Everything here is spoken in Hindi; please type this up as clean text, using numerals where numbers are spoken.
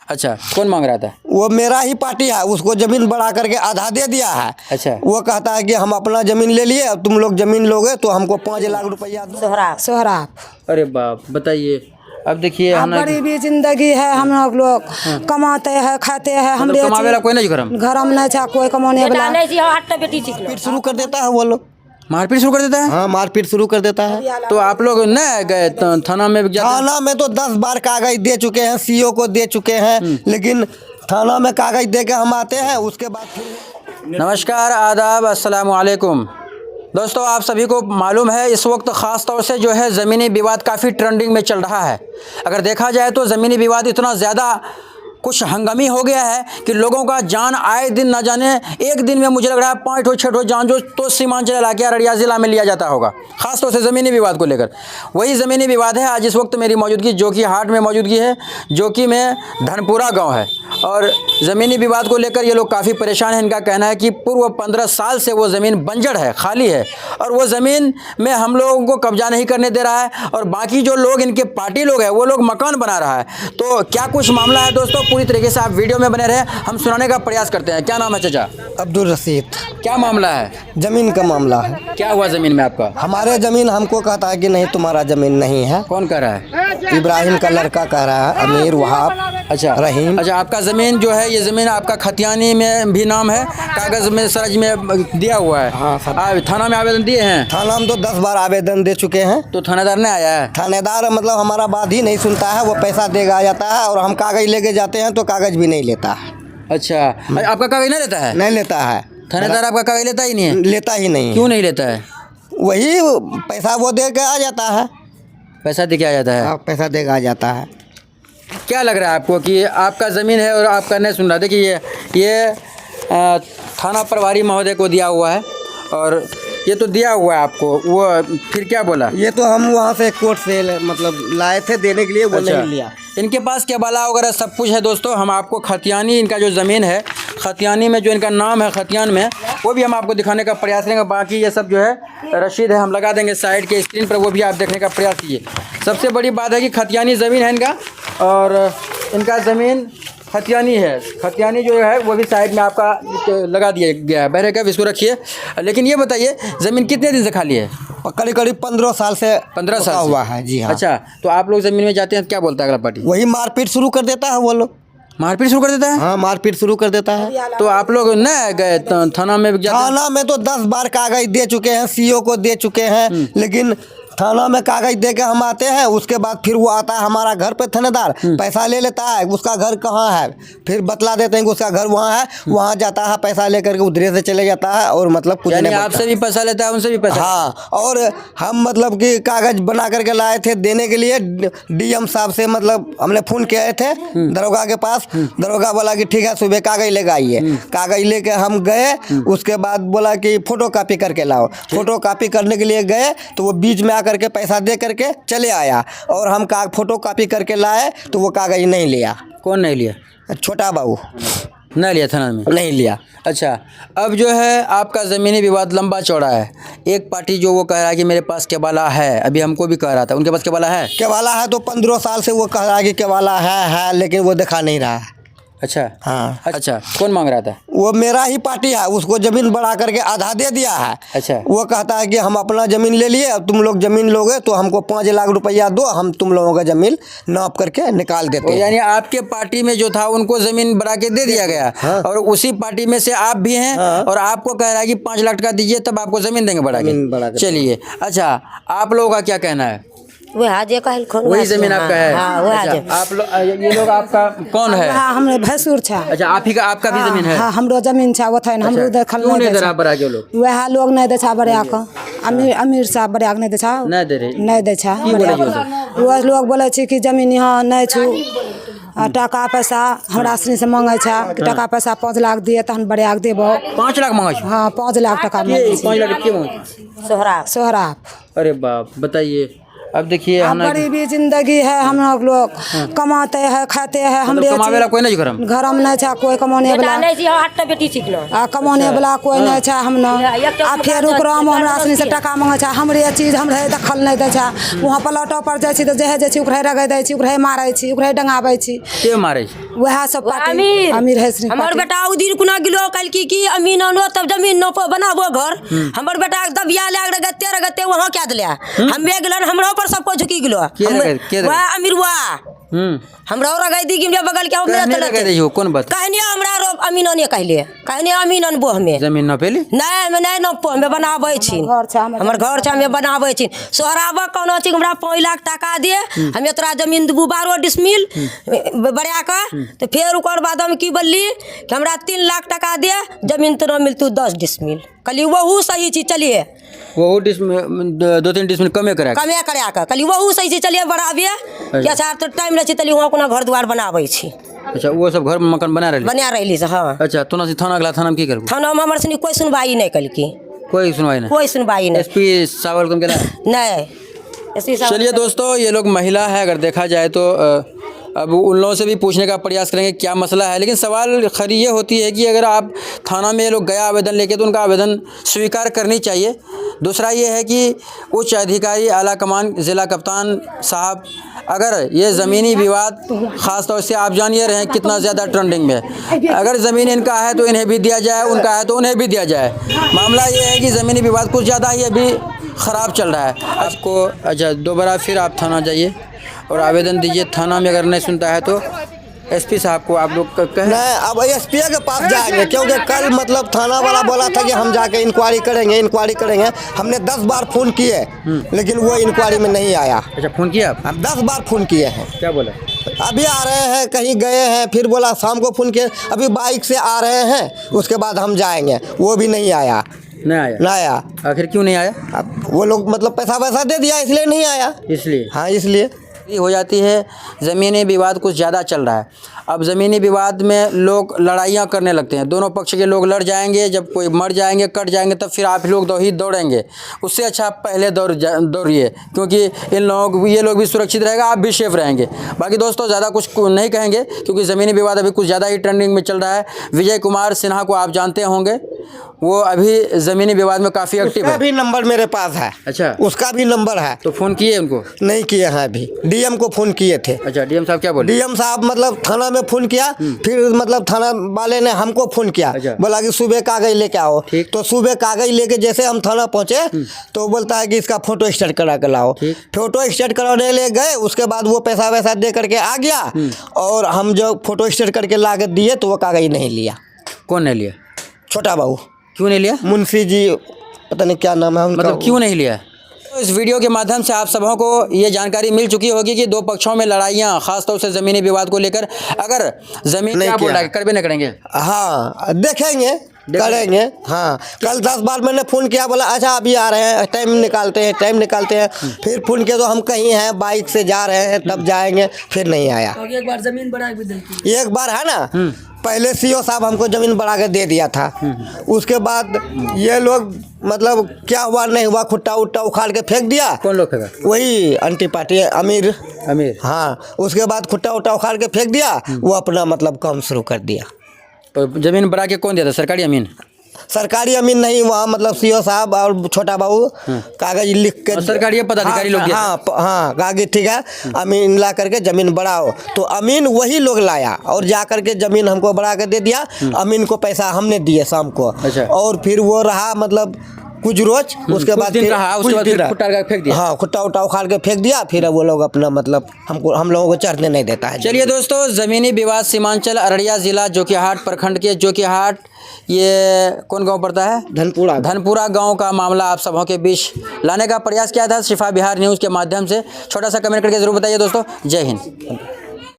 अच्छा, कौन मांग रहा था? वो मेरा ही पार्टी है, उसको जमीन बढ़ा करके आधा दे दिया है। अच्छा, वो कहता है कि हम अपना जमीन ले लिए, अब तुम लोग जमीन लोगे तो हमको 5 लाख रुपया दो। सोहराब। अरे बाप, बताइए। अब देखिए अब गरीबी जिंदगी है, हम लोग कमाते हैं खाते हैं। हम कमावे वाला कोई नहीं घर में नहीं था कोई कमाने वाला। मारपीट शुरू कर देता है वो लोग। मारपीट शुरू कर देता है? हाँ, मारपीट शुरू कर देता है। तो आप लोग न गए थाना में? थाना में तो 10 बार कागज दे चुके हैं, सीओ को दे चुके हैं, लेकिन थाना में कागज दे के हम आते हैं, उसके बाद फिर। नमस्कार, आदाब, अस्सलाम वालेकुम। दोस्तों, आप सभी को मालूम है इस वक्त ख़ास तौर से जो है ज़मीनी विवाद काफ़ी ट्रेंडिंग में चल रहा है। अगर देखा जाए तो ज़मीनी विवाद इतना ज़्यादा कुछ हंगामी हो गया है कि लोगों का जान आए दिन न जाने एक दिन में मुझे लग रहा है 5-6 जान जो तो सीमांचल इलाके अररिया ज़िला में लिया जाता होगा, ख़ासतौर से ज़मीनी विवाद को लेकर। वही ज़मीनी विवाद है। आज इस वक्त मेरी मौजूदगी जोकी हाट में मौजूदगी है। जोकी में धनपुरा गांव है और ज़मीनी विवाद को लेकर ये लोग काफ़ी परेशान हैं। इनका कहना है कि पूर्व 15 साल से वो ज़मीन बंजर है, खाली है और वो ज़मीन में हम लोगों को कब्जा नहीं करने दे रहा है और बाकी जो लोग इनके पार्टी लोग हैं वो लोग मकान बना रहा है। तो क्या कुछ मामला है दोस्तों, पूरी तरीके से आप वीडियो में बने रहे, हम सुनाने का प्रयास करते हैं। क्या नाम है चाचा? अब्दुल रशीद। क्या मामला है? जमीन का मामला है। क्या हुआ ज़मीन में आपका? हमारे जमीन हमको कहता है कि नहीं तुम्हारा जमीन नहीं है। कौन कह रहा है? इब्राहिम का लड़का कह रहा है, अमीर वहाब। अच्छा, रहीम। अच्छा, आपका ज़मीन जो है ये ज़मीन आपका खतियानी में भी नाम है, कागज़ में सरज में दिया हुआ है। हाँ, थाना में आवेदन दिए हैं? थाना में तो 10 बार आवेदन दे चुके हैं। तो थानेदार नहीं आया है? थानेदार मतलब हमारा बात ही नहीं सुनता है, वो पैसा देगा जाता है और हम कागज लेके जाते हैं तो कागज भी नहीं लेता है। अच्छा, आपका कागज नहीं लेता है? नहीं लेता है। थानेदार आपका कागज लेता ही नहीं है? लेता ही नहीं। क्यों नहीं लेता है? वही पैसा वो दे के आ जाता है। पैसा दे के आ जाता है? पैसा दे के आ जाता है। क्या लग रहा है आपको कि आपका ज़मीन है और आपका नहीं सुन रहा? देखिए ये थाना प्रभारी महोदय को दिया हुआ है और ये तो दिया हुआ है आपको, वो फिर क्या बोला? ये तो हम वहाँ से कोर्ट से मतलब लाए थे देने के लिए, वो नहीं लिया। इनके पास केबाला वगैरह सब कुछ है दोस्तों। हम आपको खतियानी, इनका जो ज़मीन है खतियानी में जो इनका नाम है खतियान में, वो भी हम आपको दिखाने का प्रयास करेंगे। बाकी ये सब जो है रसीद है, हम लगा देंगे साइड के स्क्रीन पर, वो भी आप देखने का प्रयास कीजिए। सबसे बड़ी बात है कि खतियानी ज़मीन है इनका और इनका ज़मीन खतियानी है। खतियानी जो है वो भी साइड में आपका लगा दिया गया है। बहरे कब इसको रखिए। लेकिन ये बताइए ज़मीन कितने दिन से खाली है? करीब करीब 15 साल से 15 साल हुआ है। जी हाँ। अच्छा, तो आप लोग ज़मीन में जाते हैं, क्या बोलता है अगला पार्टी? वही मारपीट शुरू कर देता है वो लोग। मारपीट शुरू कर देता है? हाँ, मारपीट शुरू कर देता है। तो आप लोग न गए थाना में? थाना में तो 10 बार कागज दे चुके हैं, सीओ को दे चुके हैं, लेकिन थाना में कागज दे के हम आते हैं, उसके बाद फिर वो आता है हमारा घर पे थानेदार, पैसा ले लेता है। उसका घर कहाँ है फिर बतला देते हैं कि उसका घर वहाँ है, वहाँ जाता है पैसा लेकर के उधर से चले जाता है और मतलब कुछ नहीं। आपसे भी पैसा लेता है, उनसे भी पैसा? हाँ, और हम मतलब कि कागज बना करके लाए थे देने के लिए डीएम साहब से, मतलब हमने फ़ोन किए थे दरोगा के पास। दरोगा बोला कि ठीक है सुबह कागज लेकर आइए। कागज लेके हम गए, उसके बाद बोला कि फ़ोटो कापी करके लाओ। फ़ोटो कापी करने के लिए गए तो वो बीच में करके पैसा दे करके चले आया और हम फोटो कॉपी करके लाए तो वो कागज नहीं लिया। कौन नहीं लिया? छोटा बाबू नहीं लिया, थाना में नहीं लिया। अच्छा, अब जो है आपका ज़मीनी विवाद लंबा चौड़ा है। एक पार्टी जो वो कह रहा है कि मेरे पास केबाला है, अभी हमको भी कह रहा था, उनके पास केबाला है? केबाला है तो 15 साल से वो कह रहा है कि केबाला है, लेकिन वो दिखा नहीं रहा है। अच्छा, हाँ। अच्छा, कौन मांग रहा था? वो मेरा ही पार्टी है, उसको जमीन बढ़ा करके आधा दे दिया है। अच्छा, वो कहता है कि हम अपना जमीन ले लिए, अब तुम लोग जमीन लोगे तो हमको 5 लाख रुपया दो, हम तुम लोगों का जमीन नाप करके निकाल देते हैं। यानी आपके पार्टी में जो था उनको जमीन बढ़ा के दे दिया गया। हाँ। और उसी पार्टी में से आप भी हैं। हाँ। और आपको कह रहा है कि 5 लाख टका दीजिए तब आपको जमीन देंगे बढ़ा के। चलिए, अच्छा, आप लोगों का क्या कहना है? वही जमीन आपका है? अच्छा, आप लोग ये लोग आपका कौन है? हाँ, हमरे भैंसुर छा। अच्छा, आप ही का आपका भी जमीन है? हाँ, हमरो जमीन छा, वो था हमरो देखल नहीं दे रहा बड़ा के लोग? वह लोग नहीं दे छा बड़ा का, अमीर साहब बड़ा नहीं दे छा, नहीं दे रहे, नहीं दे छा। वो लोग बोले छी कि जमीन यहाँ नहीं छु, टका पैसा हमरा सनी से मांगे छा कि टका पैसा 5 लाख दिए तहन बड़ा के देबो। 5 लाख मांगे? हाँ, 5 लाख टका मांगे। 5 लाख के मांगे? सोहराब। अरे बाप, बताइए। अब देखिए अब गरीबी जिंदगी है, हम लोग कमाते हैं खाते हैं। हम कमावे वाला कोई नहीं घर में? घर में नहीं छा कोई कमाने वाला, कमाने वाला कोई नहीं छा। हम आ फिर ओकरा हमरा सनी से टका मांगे छा, हमरे चीज हमरे दखल नहीं दे छा। वहाँ प्लॉटो पर जाइ छी तो जहे जाइ छी ओकरे रगै दै छी, ओकरे मारै छी, ओकरे डंगाबै छी। के मारे छी? वह सब पार्टी अमीर है सनी। हमर बेटा उदिर कुना गिलो कल की अमीन अनो तब जमीन न बनाबो घर। हमर बेटा दबिया ले रगते वहां क्या दिले हम गेलन हमरो पर सब कुछ झुकी गेलो। वह अमीर हुआ हमरा रगै दी कि बगल के मेरा लगे दै हो कौन बात? कहनी हमरा रो अमीन ने कहले अमीन अनबो हमें जमीन न पेली नहीं न पो हमें बनाबै छी। हमर घर छ हमें बनाबै छी। सोहराबा कोनो छी हमरा 5 लाख टका दे, हमें तोरा जमीन देबू 12 डिसमिल बढ़िया का। तो फिर ओकर बाद हम की बोलली कि हमरा 3 लाख टका दे, जमीन तोरा मिलतू 10 डिसमिल। कहली वहू सही चीज चलिए, वो डिसमिल 2-3 डिसमिल कमे करा कहली वहू सही चीज चलिए बढ़ाबिए क्या चार तो टाइम रहै तली वहाँ कोनो घर द्वार बनाबै छी। अच्छा वो सब घर मकान बना रहली से हाँ। अच्छा तो थाना गला थाना में की करबू? थाना में हमर सनी कोई सुनवाई नहीं कलकी, कोई सुनवाई नहीं। एसपी सावल कम केला नहीं। चलिए दोस्तों, ये लोग महिला है, अगर देखा जाए तो अब उन लोगों से भी पूछने का प्रयास करेंगे क्या मसला है। लेकिन सवाल खरी ये होती है कि अगर आप थाना में लोग गया आवेदन लेके तो उनका आवेदन स्वीकार करनी चाहिए। दूसरा ये है कि उच्च अधिकारी आला कमान ज़िला कप्तान साहब, अगर ये ज़मीनी विवाद ख़ास तौर से आप जान ये रहे हैं कितना ज़्यादा ट्रेंडिंग में, अगर ज़मीन इनका है तो इन्हें भी दिया जाए, उनका है तो उन्हें भी दिया जाए। मामला ये है कि ज़मीनी विवाद कुछ ज़्यादा ही अभी ख़राब चल रहा है। आपको अच्छा दोबारा फिर आप थाना जाइए और आवेदन दीजिए। थाना में अगर नहीं सुनता है तो एसपी साहब को आप लोग कहें। नहीं, अब एसपी के पास जाएंगे क्योंकि कल मतलब थाना वाला बोला था कि हम जाके इंक्वायरी करेंगे। हमने 10 बार फ़ोन किए लेकिन वो इंक्वायरी में नहीं आया। अच्छा फ़ोन किया आप? हम 10 बार फ़ोन किए हैं। क्या बोला? अभी आ रहे हैं, कहीं गए हैं, फिर बोला शाम को फ़ोन किए, अभी बाइक से आ रहे हैं, उसके बाद हम जाएंगे। वो भी नहीं आया। नहीं आया। आखिर क्यों नहीं आया? अब वो लोग मतलब पैसा दे दिया इसलिए नहीं आया। इसलिए? हाँ इसलिए हो जाती है। ज़मीनी विवाद कुछ ज़्यादा चल रहा है। अब ज़मीनी विवाद में लोग लड़ाइयाँ करने लगते हैं, दोनों पक्ष के लोग लड़ जाएंगे, जब कोई मर जाएंगे कट जाएंगे तब फिर आप लोग दौड़ेंगे। उससे अच्छा आप पहले दौड़िए, क्योंकि ये लोग भी सुरक्षित रहेगा, आप भी सेफ रहेंगे। बाकी दोस्तों ज़्यादा कुछ नहीं कहेंगे क्योंकि ज़मीनी विवाद अभी कुछ ज़्यादा ही ट्रेंडिंग में चल रहा है। विजय कुमार सिन्हा को आप जानते होंगे, वो अभी ज़मीनी विवाद में काफ़ी एक्टिव है। उसका भी नंबर मेरे पास है। अच्छा, उसका भी नंबर है। तो फ़ोन किए उनको? नहीं किए हैं, अभी डीएम को फ़ोन किए थे। अच्छा, डीएम साहब क्या बोले? डीएम साहब मतलब थाना में फ़ोन किया, फिर मतलब थाना वाले ने हमको फ़ोन किया। अच्छा। बोला कि सुबह कागज़ लेके आओ। ठीक। तो सुबह कागज़ लेके जैसे हम थाना पहुँचे तो बोलता है कि इसका फ़ोटो स्टेट करा के लाओ। फ़ोटो स्टेट कराने ले गए, उसके बाद वो पैसा वैसा दे करके आ गया और हम जो फ़ोटो स्टेट करके ला के दिए तो वो कागज़ नहीं लिया। कौन नहीं लिया? छोटा बाबू। क्यों नहीं लिया? मुंशी जी पता नहीं क्या नाम है उनका। मतलब क्यों नहीं लिया? तो इस वीडियो के माध्यम से आप सबों को ये जानकारी मिल चुकी होगी कि दो पक्षों में लड़ाइयाँ, खासतौर से ज़मीनी विवाद को लेकर। अगर ज़मीन क्या बोल रहा है, करबे नहीं करेंगे? हाँ देखेंगे, करेंगे। हाँ कल 10 बार मैंने फ़ोन किया, बोला अच्छा अभी आ रहे हैं, टाइम निकालते हैं। फिर फ़ोन किया तो हम कहीं हैं, बाइक से जा रहे हैं, तब जाएंगे, फिर नहीं आया। एक बार ज़मीन बढ़ा भी देती, एक बार है ना, पहले सीओ साहब हमको ज़मीन बढ़ा के दे दिया था। उसके बाद ये लोग मतलब क्या हुआ नहीं हुआ, खुट्टा उट्टा उखाड़ के फेंक दिया। कौन लोग फेंका? वही अंटी पार्टी अमीर। हाँ, उसके बाद खुट्टा उट्टा उखाड़ के फेंक दिया, वो अपना मतलब काम शुरू कर दिया। तो ज़मीन बढ़ा के कौन दिया था? सरकारी अमीन? सरकारी अमीन नहीं, वहाँ मतलब सीओ साहब और छोटा बाबू कागज लिख के सरकारी पदाधिकारी लोग। हाँ कागज ठीक है, अमीन ला करके ज़मीन बढ़ाओ, तो अमीन वही लोग लाया और जा करके ज़मीन हमको बढ़ा के दे दिया। अमीन को पैसा हमने दिए शाम को। अच्छा। और फिर वो रहा मतलब कुछ रोज, उसके बाद फेंक दिया। हाँ खुट्टा उट्टा उखाड़ के फेंक दिया। फिर वो लोग अपना मतलब हम लोगों को चढ़ने नहीं देता है। चलिए दोस्तों, ज़मीनी विवाद सीमांचल अररिया ज़िला जोकीहाट प्रखंड के जोकीहाट, ये कौन गांव पड़ता है? धनपुरा गांव का मामला आप सबों के बीच लाने का प्रयास किया था शिफा बिहार न्यूज़ के माध्यम से। छोटा सा कमेंट करके ज़रूर बताइए दोस्तों। जय हिंद।